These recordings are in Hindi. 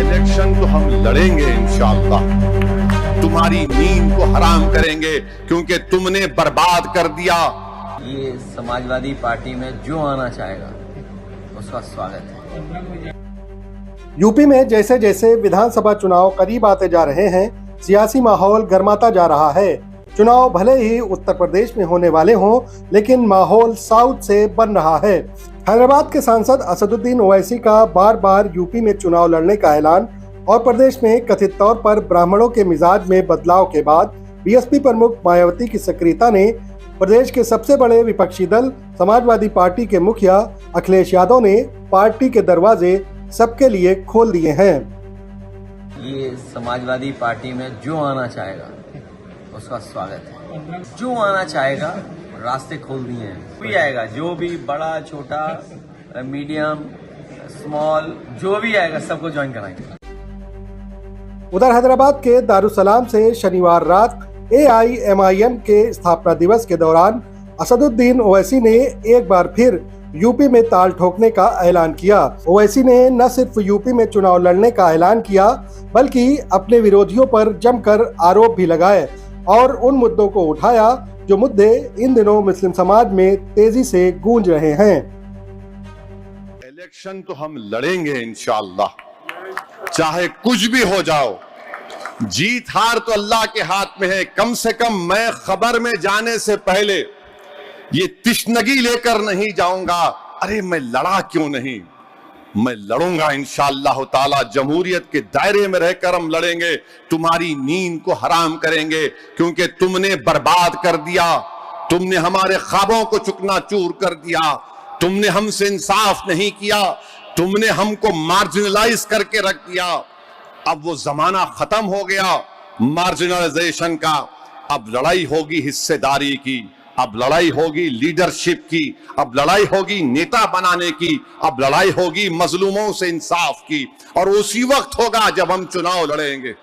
इलेक्शन तो हम लड़ेंगे इंशाअल्लाह, तुम्हारी नींद को हराम करेंगे क्योंकि तुमने बर्बाद कर दिया। ये समाजवादी पार्टी में जो आना चाहेगा उसका स्वागत है। यूपी में जैसे जैसे विधानसभा चुनाव करीब आते जा रहे हैं, सियासी माहौल गर्माता जा रहा है। चुनाव भले ही उत्तर प्रदेश में होने वाले हों, लेकिन माहौल साउथ से बन रहा है। हैदराबाद के सांसद असदुद्दीन ओवैसी का बार बार यूपी में चुनाव लड़ने का ऐलान और प्रदेश में कथित तौर पर ब्राह्मणों के मिजाज में बदलाव के बाद बीएसपी प्रमुख मायावती की सक्रियता ने प्रदेश के सबसे बड़े विपक्षी दल समाजवादी पार्टी के मुखिया अखिलेश यादव ने पार्टी के दरवाजे सबके लिए खोल दिए हैं। ये समाजवादी पार्टी में जो आना चाहेगा उसका स्वागत है। जो आना चाहेगा रास्ते खोल दिए हैं। कोई आएगा, जो भी बड़ा छोटा मीडियम स्मॉल जो भी आएगा सबको ज्वाइन कराएंगे। उधर हैदराबाद के दारुसलाम से शनिवार रात AIMIM के स्थापना दिवस के दौरान असदुद्दीन ओवैसी ने एक बार फिर यूपी में ताल ठोकने का ऐलान किया। ओवैसी ने न सिर्फ यूपी में चुनाव लड़ने का ऐलान किया, बल्कि अपने विरोधियों पर जमकर आरोप भी लगाए और उन मुद्दों को उठाया जो मुद्दे इन दिनों मुस्लिम समाज में तेजी से गूंज रहे हैं। इलेक्शन तो हम लड़ेंगे इंशाअल्लाह, चाहे कुछ भी हो जाओ। जीत हार तो अल्लाह के हाथ में है। कम से कम मैं खबर में जाने से पहले ये तिश्नगी लेकर नहीं जाऊंगा, अरे मैं लड़ा क्यों नहीं। मैं लड़ूंगा इंशाअल्लाह ताला। जमहूरियत के दायरे में रहकर हम लड़ेंगे। तुम्हारी नींद को हराम करेंगे क्योंकि तुमने बर्बाद कर दिया। तुमने हमारे ख्वाबों को चुकनाचूर कर दिया। तुमने हमसे इंसाफ नहीं किया। तुमने हमको मार्जिनलाइज करके रख दिया। अब वो जमाना खत्म हो गया मार्जिनलाइजेशन का। अब लड़ाई होगी हिस्सेदारी की, अब लड़ाई होगी लीडरशिप की, अब लड़ाई होगी नेता बनाने की, अब लड़ाई होगी मजलूमों से इंसाफ की। और उसी वक्त होगा जब हम चुनाव लड़ेंगे।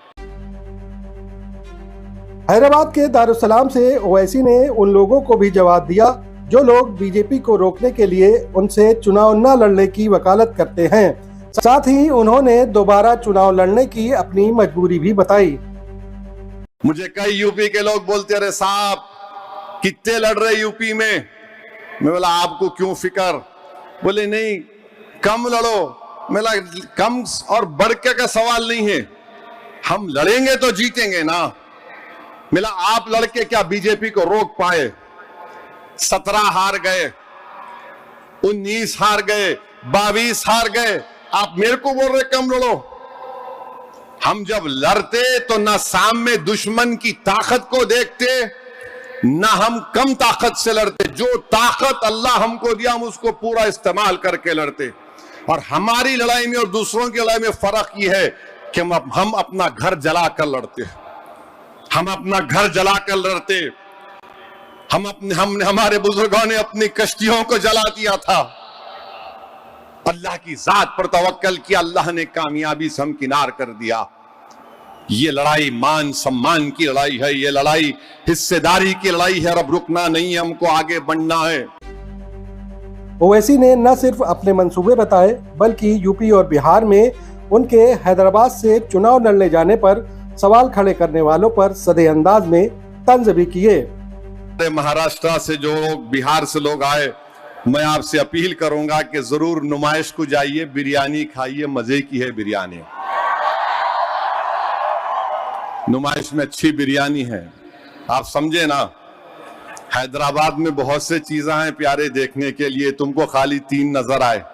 हैदराबाद के दारुसलाम से ओवैसी ने उन लोगों को भी जवाब दिया जो लोग बीजेपी को रोकने के लिए उनसे चुनाव न लड़ने की वकालत करते हैं। साथ ही उन्होंने दोबारा चुनाव लड़ने की अपनी मजबूरी भी बताई। मुझे कई यूपी के लोग बोलते रहे, साहब कितने लड़ रहे यूपी में। मैं बोला आपको क्यों फिक्र। बोले नहीं कम लड़ो। मैं बोला कम और बढ़ के का सवाल नहीं है, हम लड़ेंगे तो जीतेंगे ना। मिला आप लड़के क्या बीजेपी को रोक पाए। 17 हार गए, 19 हार गए, 22 हार गए। आप मेरे को बोल रहे कम लड़ो। हम जब लड़ते तो ना सामने दुश्मन की ताकत को देखते, ना हम कम ताकत से लड़ते। जो ताकत अल्लाह हमको दिया हम उसको पूरा इस्तेमाल करके लड़ते। और हमारी लड़ाई में और दूसरों की लड़ाई में फर्क यह है कि हम अपना घर जलाकर लड़ते। हम अपना घर जलाकर लड़ते। हमने हमारे बुजुर्गों ने अपनी कश्तियों को जला दिया था। अल्लाह की जात पर तवक्कल किया, अल्लाह ने कामयाबी से हमकिनार कर दिया। ये लड़ाई मान सम्मान की लड़ाई है, ये लड़ाई हिस्सेदारी की लड़ाई है। अब रुकना नहीं है, हमको आगे बढ़ना है। ओवैसी ने न सिर्फ अपने मंसूबे बताए, बल्कि यूपी और बिहार में उनके हैदराबाद से चुनाव लड़ने जाने पर सवाल खड़े करने वालों पर सदे अंदाज में तंज भी किए। महाराष्ट्र से जो लोग, बिहार से लोग आए, मैं आपसे अपील करूंगा कि जरूर नुमाइश को जाइए, बिरयानी खाइए। मजे की है बिरयानी, नुमाइश में अच्छी बिरयानी है। आप समझे ना, हैदराबाद में बहुत से चीजें हैं प्यारे देखने के लिए, तुमको खाली 3 नजर आए।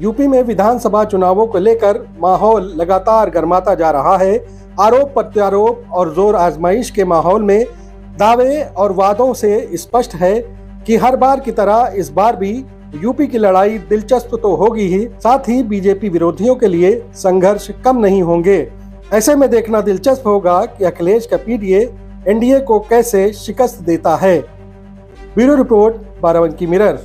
यूपी में विधानसभा चुनावों को लेकर माहौल लगातार गर्माता जा रहा है। आरोप प्रत्यारोप और जोर आजमाइश के माहौल में दावे और वादों से स्पष्ट है कि हर बार की तरह इस बार भी यूपी की लड़ाई दिलचस्प तो होगी ही, साथ ही बीजेपी विरोधियों के लिए संघर्ष कम नहीं होंगे। ऐसे में देखना दिलचस्प होगा कि अखिलेश का पीडीए एनडीए को कैसे शिकस्त देता है। Bureau report, Barabanki mirror.